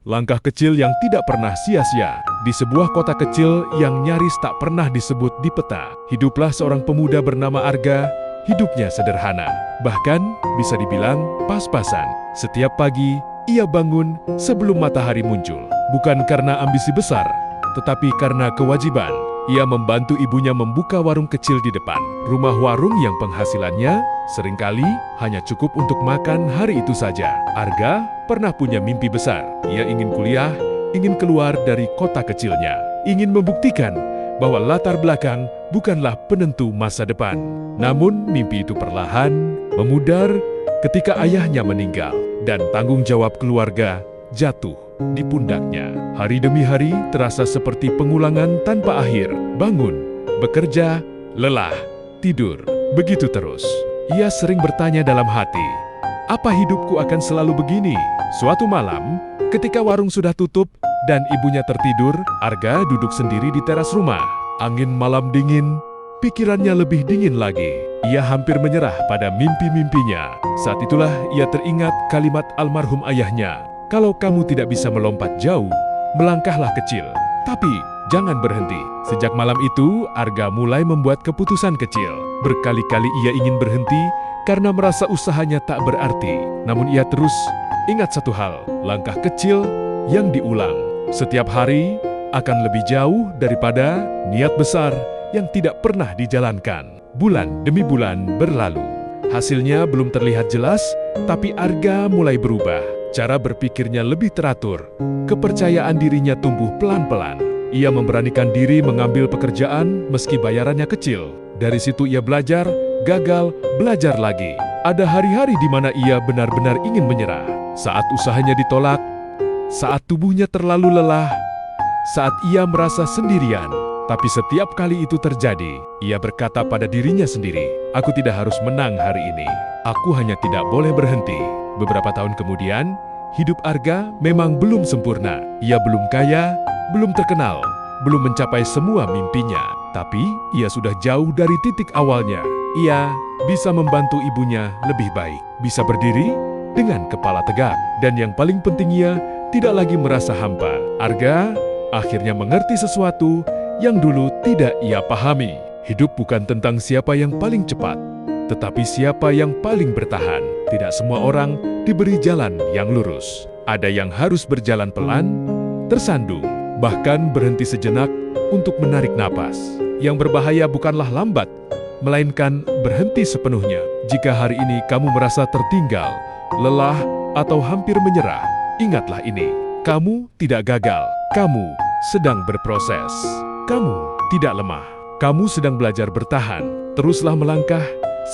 Langkah kecil yang tidak pernah sia-sia. Di sebuah kota kecil yang nyaris tak pernah disebut di peta, hiduplah seorang pemuda bernama Arga. Hidupnya sederhana, bahkan bisa dibilang pas-pasan. Setiap pagi, ia bangun sebelum matahari muncul. Bukan karena ambisi besar, tetapi karena kewajiban. Ia membantu ibunya membuka warung kecil di depan rumah, warung yang penghasilannya seringkali hanya cukup untuk makan hari itu saja. Arga pernah punya mimpi besar. Ia ingin kuliah, ingin keluar dari kota kecilnya, ingin membuktikan bahwa latar belakang bukanlah penentu masa depan. Namun mimpi itu perlahan memudar ketika ayahnya meninggal dan tanggung jawab keluarga jatuh di pundaknya. Hari demi hari terasa seperti pengulangan tanpa akhir. Bangun, bekerja, lelah, tidur, begitu terus. Ia sering bertanya dalam hati, apa hidupku akan selalu begini? Suatu malam, ketika warung sudah tutup dan ibunya tertidur, Arga duduk sendiri di teras rumah. Angin malam dingin, pikirannya lebih dingin lagi. Ia hampir menyerah pada mimpi-mimpinya. Saat itulah ia teringat kalimat almarhum ayahnya, kalau kamu tidak bisa melompat jauh, melangkahlah kecil. Tapi jangan berhenti. Sejak malam itu, Arga mulai membuat keputusan kecil. Berkali-kali ia ingin berhenti karena merasa usahanya tak berarti. Namun ia terus ingat satu hal, langkah kecil yang diulang setiap hari akan lebih jauh daripada niat besar yang tidak pernah dijalankan. Bulan demi bulan berlalu. Hasilnya belum terlihat jelas, tapi Arga mulai berubah. Cara berpikirnya lebih teratur. Kepercayaan dirinya tumbuh pelan-pelan. Ia memberanikan diri mengambil pekerjaan meski bayarannya kecil. Dari situ ia belajar, gagal, belajar lagi. Ada hari-hari di mana ia benar-benar ingin menyerah. Saat usahanya ditolak, saat tubuhnya terlalu lelah, saat ia merasa sendirian. Tapi setiap kali itu terjadi, ia berkata pada dirinya sendiri, aku tidak harus menang hari ini. Aku hanya tidak boleh berhenti. Beberapa tahun kemudian, hidup Arga memang belum sempurna. Ia belum kaya, belum terkenal, belum mencapai semua mimpinya. Tapi ia sudah jauh dari titik awalnya. Ia bisa membantu ibunya lebih baik, bisa berdiri dengan kepala tegak. Dan yang paling penting, ia tidak lagi merasa hampa. Arga akhirnya mengerti sesuatu yang dulu tidak ia pahami. Hidup bukan tentang siapa yang paling cepat, tetapi siapa yang paling bertahan. Tidak semua orang diberi jalan yang lurus. Ada yang harus berjalan pelan, tersandung, bahkan berhenti sejenak untuk menarik napas. Yang berbahaya bukanlah lambat, melainkan berhenti sepenuhnya. Jika hari ini kamu merasa tertinggal, lelah, atau hampir menyerah, ingatlah ini. Kamu tidak gagal, kamu sedang berproses. Kamu tidak lemah, kamu sedang belajar bertahan. Teruslah melangkah,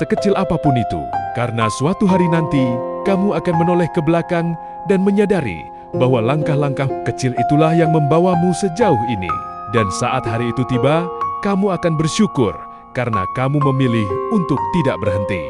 sekecil apapun itu, karena suatu hari nanti kamu akan menoleh ke belakang dan menyadari bahwa langkah-langkah kecil itulah yang membawamu sejauh ini. Dan saat hari itu tiba, kamu akan bersyukur karena kamu memilih untuk tidak berhenti.